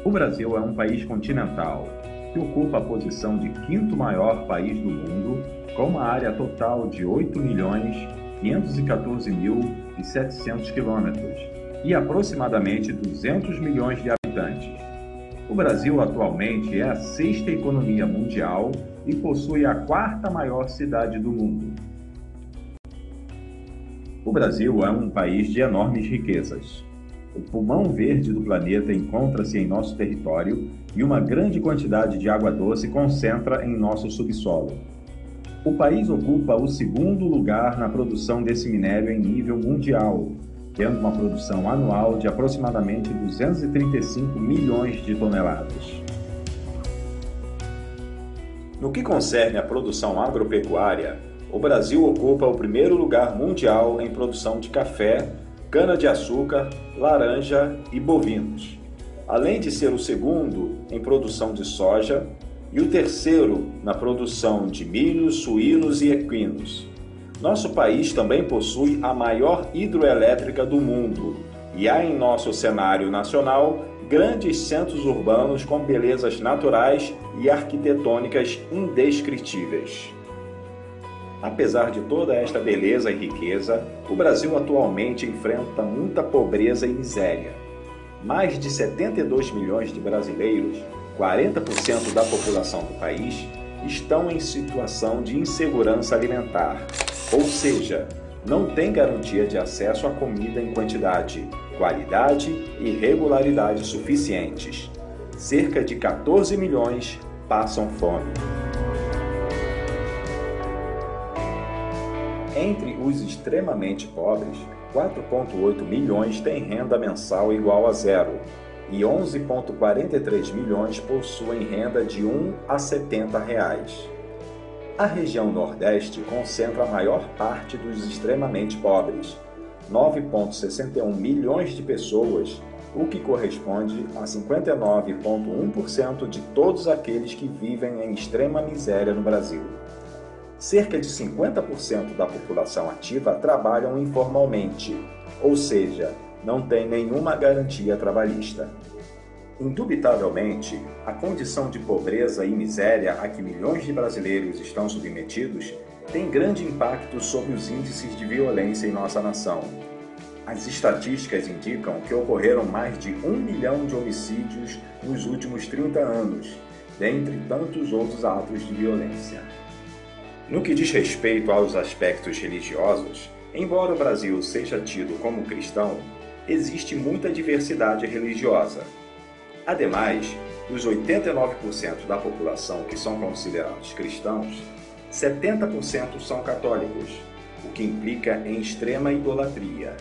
O Brasil é um país continental que ocupa a posição de quinto maior país do mundo, com uma área total de 8.514.700 quilômetros e aproximadamente 200 milhões de habitantes. O Brasil atualmente é a sexta economia mundial e possui a quarta maior cidade do mundo. O Brasil é um país de enormes riquezas. O pulmão verde do planeta encontra-se em nosso território e uma grande quantidade de água doce concentra em nosso subsolo. O país ocupa o segundo lugar na produção desse minério em nível mundial, tendo uma produção anual de aproximadamente 235 milhões de toneladas. No que concerne à produção agropecuária, o Brasil ocupa o primeiro lugar mundial em produção de café, cana-de-açúcar, laranja e bovinos, além de ser o segundo em produção de soja e o terceiro na produção de milho, suínos e equinos. Nosso país também possui a maior hidroelétrica do mundo e há em nosso cenário nacional grandes centros urbanos com belezas naturais e arquitetônicas indescritíveis. Apesar de toda esta beleza e riqueza, o Brasil atualmente enfrenta muita pobreza e miséria. Mais de 72 milhões de brasileiros, 40% da população do país, estão em situação de insegurança alimentar, ou seja, não têm garantia de acesso à comida em quantidade, qualidade e regularidade suficientes. Cerca de 14 milhões passam fome. Entre os extremamente pobres, 4,8 milhões têm renda mensal igual a zero e 11,43 milhões possuem renda de R$ 1 a R$ 70. A região Nordeste concentra a maior parte dos extremamente pobres, 9,61 milhões de pessoas, o que corresponde a 59,1% de todos aqueles que vivem em extrema miséria no Brasil. Cerca de 50% da população ativa trabalham informalmente, ou seja, não tem nenhuma garantia trabalhista. Indubitavelmente, a condição de pobreza e miséria a que milhões de brasileiros estão submetidos tem grande impacto sobre os índices de violência em nossa nação. As estatísticas indicam que ocorreram mais de 1 milhão de homicídios nos últimos 30 anos, dentre tantos outros atos de violência. No que diz respeito aos aspectos religiosos, embora o Brasil seja tido como cristão, existe muita diversidade religiosa. Ademais, dos 89% da população que são considerados cristãos, 70% são católicos, o que implica em extrema idolatria.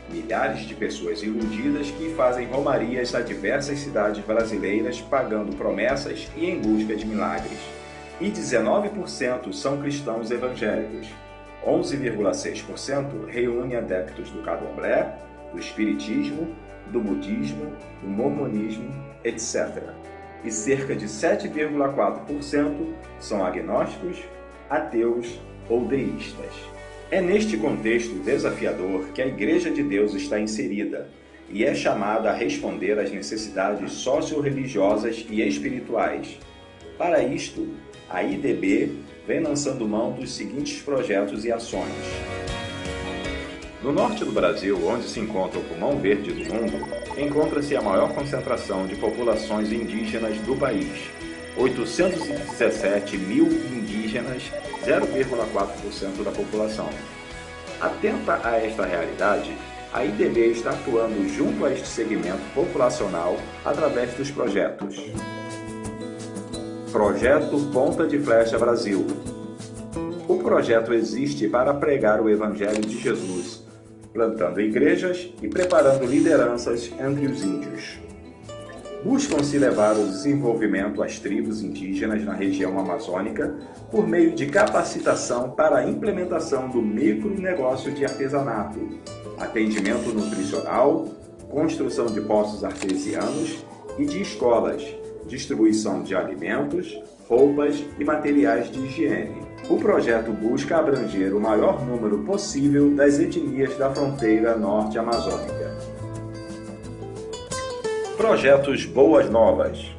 Milhares de pessoas iludidas que fazem romarias a diversas cidades brasileiras pagando promessas e em busca de milagres. E 19% são cristãos evangélicos. 11,6% reúne adeptos do candomblé, do espiritismo, do budismo, do mormonismo, etc. E cerca de 7,4% são agnósticos, ateus ou deístas. É neste contexto desafiador que a Igreja de Deus está inserida e é chamada a responder às necessidades socio-religiosas e espirituais. Para isto, a IDB vem lançando mão dos seguintes projetos e ações. No norte do Brasil, onde se encontra o pulmão verde do mundo, encontra-se a maior concentração de populações indígenas do país. 817 mil indígenas, 0,4% da população. Atenta a esta realidade, a IDB está atuando junto a este segmento populacional através dos projetos. Projeto Ponta de Flecha Brasil. O projeto existe para pregar o Evangelho de Jesus, plantando igrejas e preparando lideranças entre os índios. Buscam-se levar o desenvolvimento às tribos indígenas na região amazônica por meio de capacitação para a implementação do micronegócio de artesanato, atendimento nutricional, construção de poços artesianos e de escolas, distribuição de alimentos, roupas e materiais de higiene. O projeto busca abranger o maior número possível das etnias da fronteira norte amazônica. Projetos Boas Novas.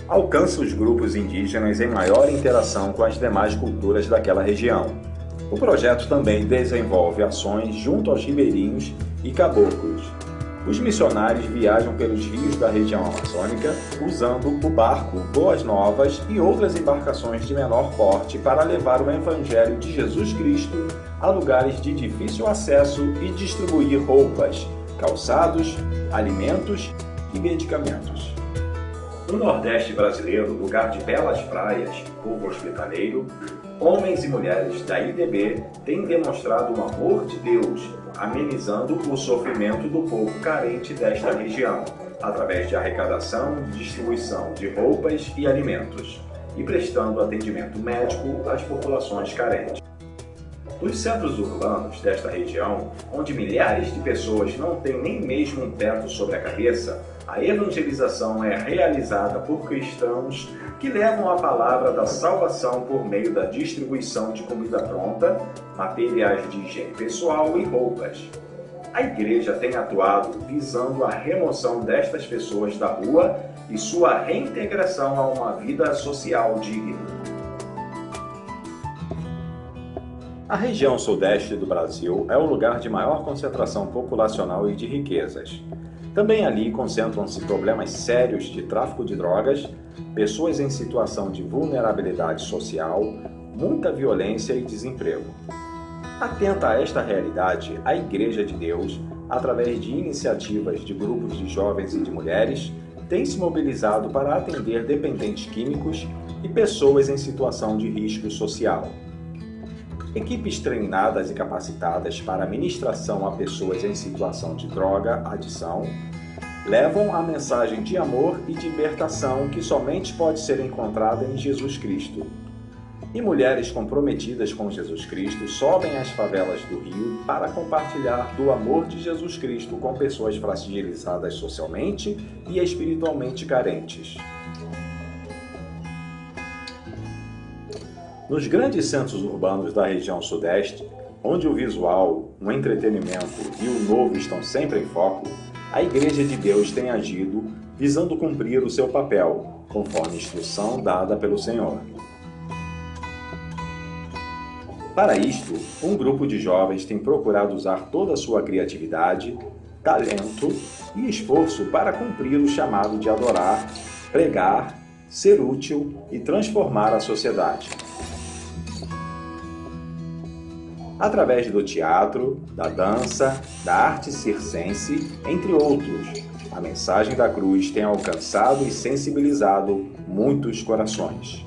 Alcança os grupos indígenas em maior interação com as demais culturas daquela região. O projeto também desenvolve ações junto aos ribeirinhos e caboclos. Os missionários viajam pelos rios da região amazônica usando o barco Boas Novas e outras embarcações de menor porte para levar o Evangelho de Jesus Cristo a lugares de difícil acesso e distribuir roupas, calçados, alimentos e medicamentos. No Nordeste brasileiro, lugar de belas praias, povo hospitaleiro, homens e mulheres da IDB têm demonstrado o amor de Deus, amenizando o sofrimento do povo carente desta região, através de arrecadação e distribuição de roupas e alimentos, e prestando atendimento médico às populações carentes. Nos centros urbanos desta região, onde milhares de pessoas não têm nem mesmo um teto sobre a cabeça, a evangelização é realizada por cristãos que levam a palavra da salvação por meio da distribuição de comida pronta, materiais de higiene pessoal e roupas. A igreja tem atuado visando a remoção destas pessoas da rua e sua reintegração a uma vida social digna. A região sudeste do Brasil é o lugar de maior concentração populacional e de riquezas. Também ali concentram-se problemas sérios de tráfico de drogas, pessoas em situação de vulnerabilidade social, muita violência e desemprego. Atenta a esta realidade, a Igreja de Deus, através de iniciativas de grupos de jovens e de mulheres, tem se mobilizado para atender dependentes químicos e pessoas em situação de risco social. Equipes treinadas e capacitadas para ministração a pessoas em situação de droga, adição, levam a mensagem de amor e de libertação que somente pode ser encontrada em Jesus Cristo. E mulheres comprometidas com Jesus Cristo sobem às favelas do Rio para compartilhar do amor de Jesus Cristo com pessoas fragilizadas socialmente e espiritualmente carentes. Nos grandes centros urbanos da região sudeste, onde o visual, o entretenimento e o novo estão sempre em foco, a Igreja de Deus tem agido visando cumprir o seu papel, conforme instrução dada pelo Senhor. Para isto, um grupo de jovens tem procurado usar toda a sua criatividade, talento e esforço para cumprir o chamado de adorar, pregar, ser útil e transformar a sociedade. Através do teatro, da dança, da arte circense, entre outros, a mensagem da cruz tem alcançado e sensibilizado muitos corações.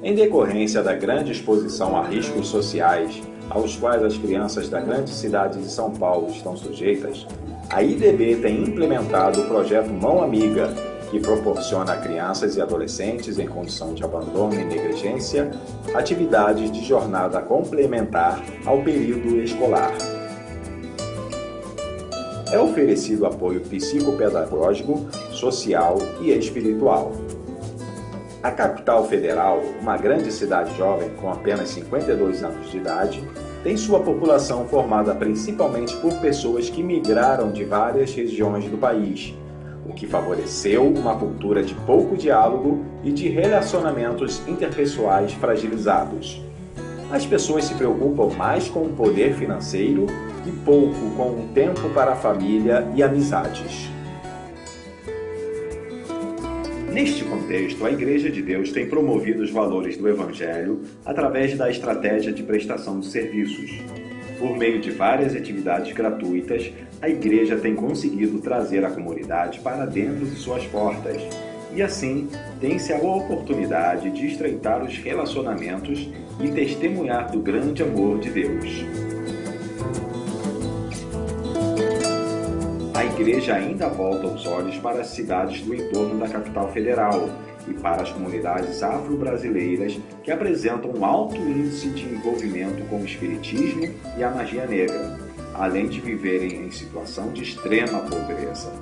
Em decorrência da grande exposição a riscos sociais aos quais as crianças da grande cidade de São Paulo estão sujeitas, a IDB tem implementado o projeto Mão Amiga, que proporciona a crianças e adolescentes em condição de abandono e negligência atividades de jornada complementar ao período escolar. É oferecido apoio psicopedagógico, social e espiritual. A capital federal, uma grande cidade jovem com apenas 52 anos de idade, tem sua população formada principalmente por pessoas que migraram de várias regiões do país, o que favoreceu uma cultura de pouco diálogo e de relacionamentos interpessoais fragilizados. As pessoas se preocupam mais com o poder financeiro e pouco com o tempo para a família e amizades. Neste contexto, a Igreja de Deus tem promovido os valores do Evangelho através da estratégia de prestação de serviços. Por meio de várias atividades gratuitas, a Igreja tem conseguido trazer a comunidade para dentro de suas portas e, assim, tem-se a oportunidade de estreitar os relacionamentos e testemunhar do grande amor de Deus. A Igreja ainda volta os olhos para as cidades do entorno da capital federal e para as comunidades afro-brasileiras que apresentam um alto índice de envolvimento com o espiritismo e a magia negra, além de viverem em situação de extrema pobreza.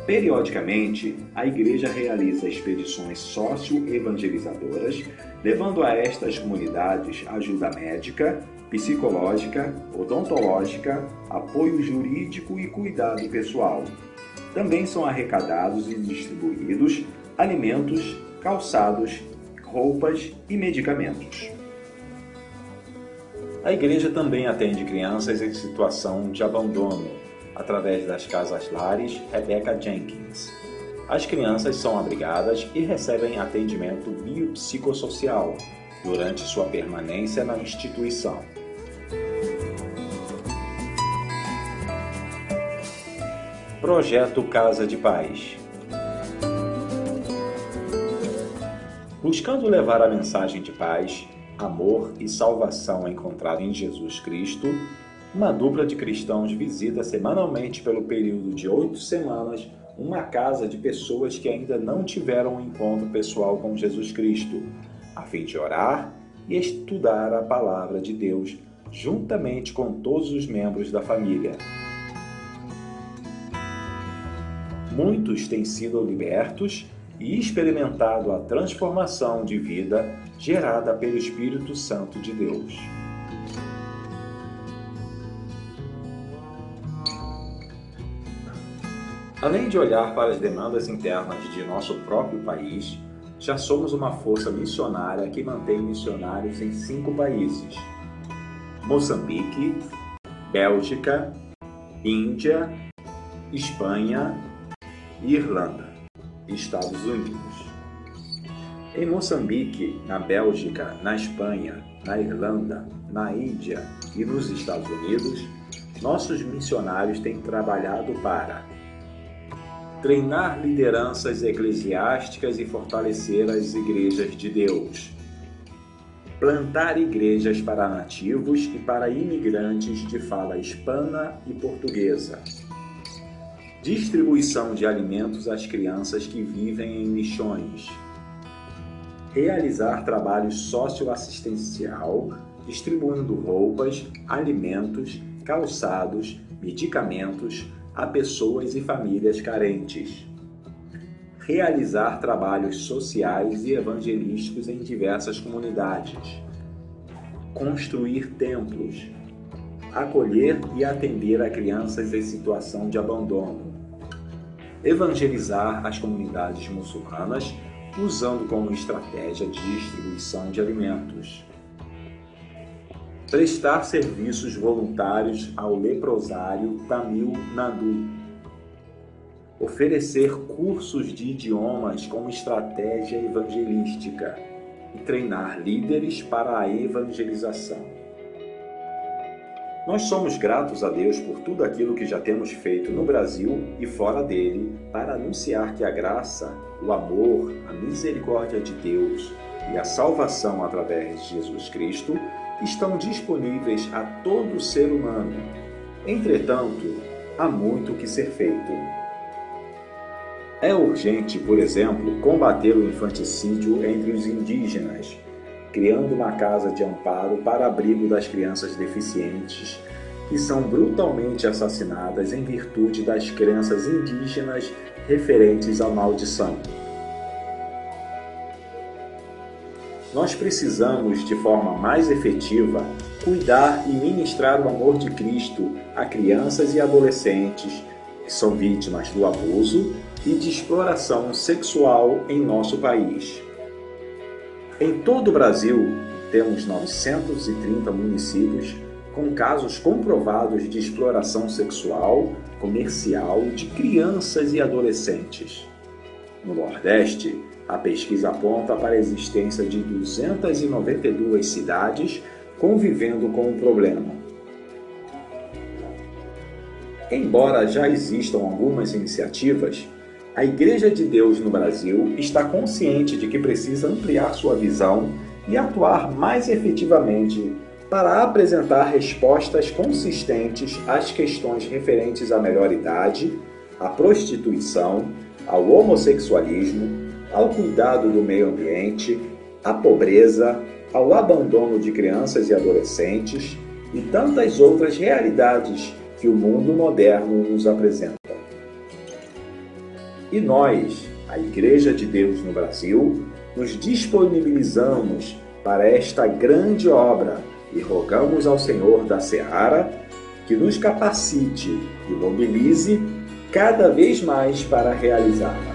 Periodicamente, a Igreja realiza expedições sócio-evangelizadoras, levando a estas comunidades ajuda médica, psicológica, odontológica, apoio jurídico e cuidado pessoal. Também são arrecadados e distribuídos alimentos, calçados, roupas e medicamentos. A igreja também atende crianças em situação de abandono, através das casas-lares Rebecca Jenkins. As crianças são abrigadas e recebem atendimento biopsicossocial durante sua permanência na instituição. Projeto Casa de Paz. Buscando levar a mensagem de paz, amor e salvação encontrada em Jesus Cristo, uma dupla de cristãos visita semanalmente pelo período de 8 semanas uma casa de pessoas que ainda não tiveram um encontro pessoal com Jesus Cristo, a fim de orar e estudar a palavra de Deus juntamente com todos os membros da família. Muitos têm sido libertos e experimentado a transformação de vida gerada pelo Espírito Santo de Deus. Além de olhar para as demandas internas de nosso próprio país, já somos uma força missionária que mantém missionários em 5 países: Moçambique, Bélgica, Índia, Espanha e Irlanda, Estados Unidos. Em Moçambique, na Bélgica, na Espanha, na Irlanda, na Índia e nos Estados Unidos, nossos missionários têm trabalhado para treinar lideranças eclesiásticas e fortalecer as igrejas de Deus, plantar igrejas para nativos e para imigrantes de fala hispana e portuguesa, distribuição de alimentos às crianças que vivem em missões, realizar trabalho socioassistencial, distribuindo roupas, alimentos, calçados, medicamentos a pessoas e famílias carentes, realizar trabalhos sociais e evangelísticos em diversas comunidades, construir templos, acolher e atender a crianças em situação de abandono, evangelizar as comunidades muçulmanas usando como estratégia de distribuição de alimentos, prestar serviços voluntários ao leprosário Tamil Nadu, oferecer cursos de idiomas como estratégia evangelística e treinar líderes para a evangelização. Nós somos gratos a Deus por tudo aquilo que já temos feito no Brasil e fora dele para anunciar que a graça, o amor, a misericórdia de Deus e a salvação através de Jesus Cristo estão disponíveis a todo ser humano. Entretanto, há muito que ser feito. É urgente, por exemplo, combater o infanticídio entre os indígenas, criando uma casa de amparo para abrigo das crianças deficientes que são brutalmente assassinadas em virtude das crenças indígenas referentes à maldição. Nós precisamos, de forma mais efetiva, cuidar e ministrar o amor de Cristo a crianças e adolescentes que são vítimas do abuso e de exploração sexual em nosso país. Em todo o Brasil, temos 930 municípios com casos comprovados de exploração sexual, comercial de crianças e adolescentes. No Nordeste, a pesquisa aponta para a existência de 292 cidades convivendo com o problema. Embora já existam algumas iniciativas, a Igreja de Deus no Brasil está consciente de que precisa ampliar sua visão e atuar mais efetivamente para apresentar respostas consistentes às questões referentes à melhor-idade, à prostituição, ao homossexualismo, ao cuidado do meio ambiente, à pobreza, ao abandono de crianças e adolescentes e tantas outras realidades que o mundo moderno nos apresenta. E nós, a Igreja de Deus no Brasil, nos disponibilizamos para esta grande obra e rogamos ao Senhor da Seara que nos capacite e mobilize cada vez mais para realizá-la.